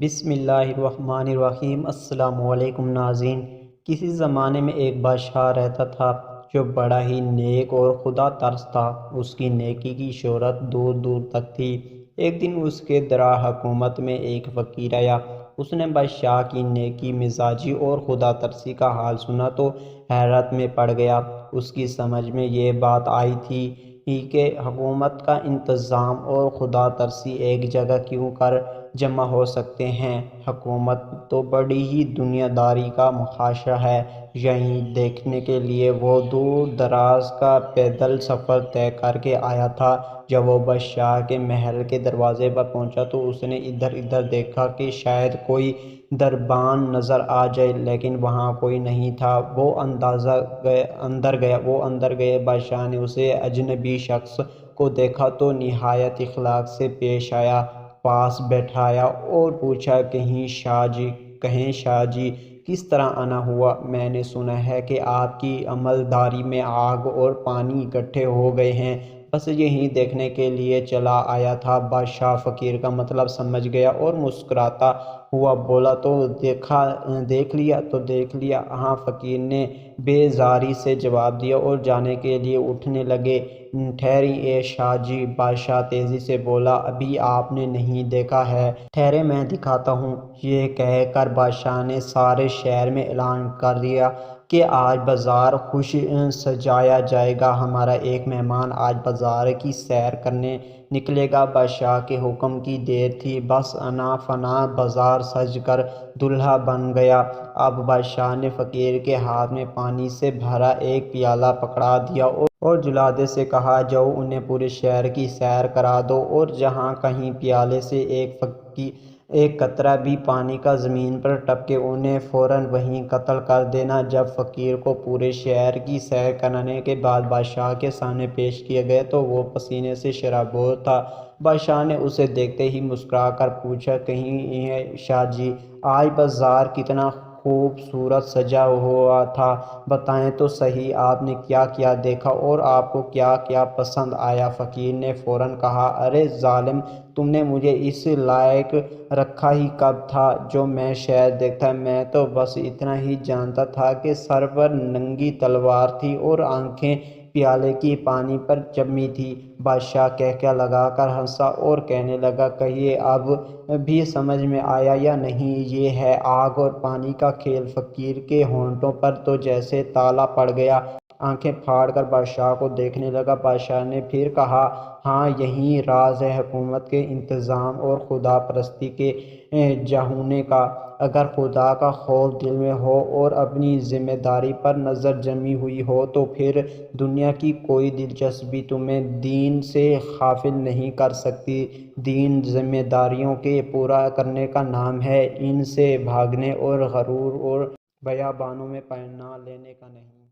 بسم اللہ الرحمن الرحیم۔ السلام علیکم ناظرین۔ کسی زمانے میں ایک بادشاہ رہتا تھا جو بڑا ہی نیک اور خدا ترس تھا۔ اس کی نیکی کی شہرت دور دور تک تھی۔ ایک دن اس کے دراح حکومت میں ایک فقیر آیا۔ اس نے بادشاہ کی نیکی مزاجی اور خدا ترسی کا حال سنا تو حیرت میں پڑ گیا۔ اس کی سمجھ میں یہ بات آئی تھی کہ حکومت کا انتظام اور خدا ترسی ایک جگہ کیوں کر جمع ہو سکتے ہیں۔ حکومت تو بڑی ہی دنیا داری کا مخاصہ ہے۔ یہی دیکھنے کے لیے وہ دور دراز کا پیدل سفر طے کر کے آیا تھا۔ جب وہ بادشاہ کے محل کے دروازے پر پہنچا تو اس نے ادھر ادھر دیکھا کہ شاید کوئی دربان نظر آ جائے، لیکن وہاں کوئی نہیں تھا۔ وہ اندر گئے۔ بادشاہ نے اسے اجنبی شخص کو دیکھا تو نہایت اخلاق سے پیش آیا، پاس بٹھایا اور پوچھا، کہیں شاہ جی کس طرح آنا ہوا؟ میں نے سنا ہے کہ آپ کی عملداری میں آگ اور پانی اکٹھے ہو گئے ہیں، بس یہی دیکھنے کے لیے چلا آیا تھا۔ بادشاہ فقیر کا مطلب سمجھ گیا اور مسکراتا ہوا بولا، تو دیکھ لیا۔ ہاں، فقیر نے بے زاری سے جواب دیا اور جانے کے لیے اٹھنے لگے۔ ٹھہریے شاہ جی، بادشاہ تیزی سے بولا، ابھی آپ نے نہیں دیکھا ہے۔ ٹھہرے، میں دکھاتا ہوں۔ یہ کہہ کر بادشاہ نے سارے شہر میں اعلان کر دیا کہ آج بازار خوش سجایا جائے گا، ہمارا ایک مہمان آج بازار کی سیر کرنے نکلے گا۔ بادشاہ کے حکم کی دیر تھی، بس انا فنا بازار سج کر دلہا بن گیا۔ اب بادشاہ نے فقیر کے ہاتھ میں پانی سے بھرا ایک پیالہ پکڑا دیا اور جلادے سے کہا، جاؤ انہیں پورے شہر کی سیر کرا دو، اور جہاں کہیں پیالے سے ایک قطرہ بھی پانی کا زمین پر ٹپکے انہیں فوراً وہیں قتل کر دینا۔ جب فقیر کو پورے شہر کی سیر کرانے کے بعد بادشاہ کے سامنے پیش کیا گیا تو وہ پسینے سے شرابور تھا۔ بادشاہ نے اسے دیکھتے ہی مسکرا کر پوچھا، کہیں شاہ جی، آج بازار کتنا خوبصورت سجا ہوا تھا، بتائیں تو صحیح آپ نے کیا کیا دیکھا اور آپ کو کیا کیا پسند آیا؟ فقیر نے فوراً کہا، ارے ظالم، تم نے مجھے اس لائق رکھا ہی کب تھا جو میں شہر دیکھتا؟ میں تو بس اتنا ہی جانتا تھا کہ سر پر ننگی تلوار تھی اور آنکھیں پیالے کی پانی پر جمی تھی۔ بادشاہ کہکہا لگا کر ہنسا اور کہنے لگا، کہیے اب بھی سمجھ میں آیا یا نہیں؟ یہ ہے آگ اور پانی کا کھیل۔ فقیر کے ہونٹوں پر تو جیسے تالا پڑ گیا، آنکھیں پھاڑ کر بادشاہ کو دیکھنے لگا۔ بادشاہ نے پھر کہا، ہاں، یہی راز ہے حکومت کے انتظام اور خدا پرستی کے ہونے کا۔ اگر خدا کا خوف دل میں ہو اور اپنی ذمہ داری پر نظر جمی ہوئی ہو تو پھر دنیا کی کوئی دلچسپی تمہیں دین سے غافل نہیں کر سکتی۔ دین ذمہ داریوں کے پورا کرنے کا نام ہے، ان سے بھاگنے اور غرور اور بیابانوں میں پناہ لینے کا نہیں۔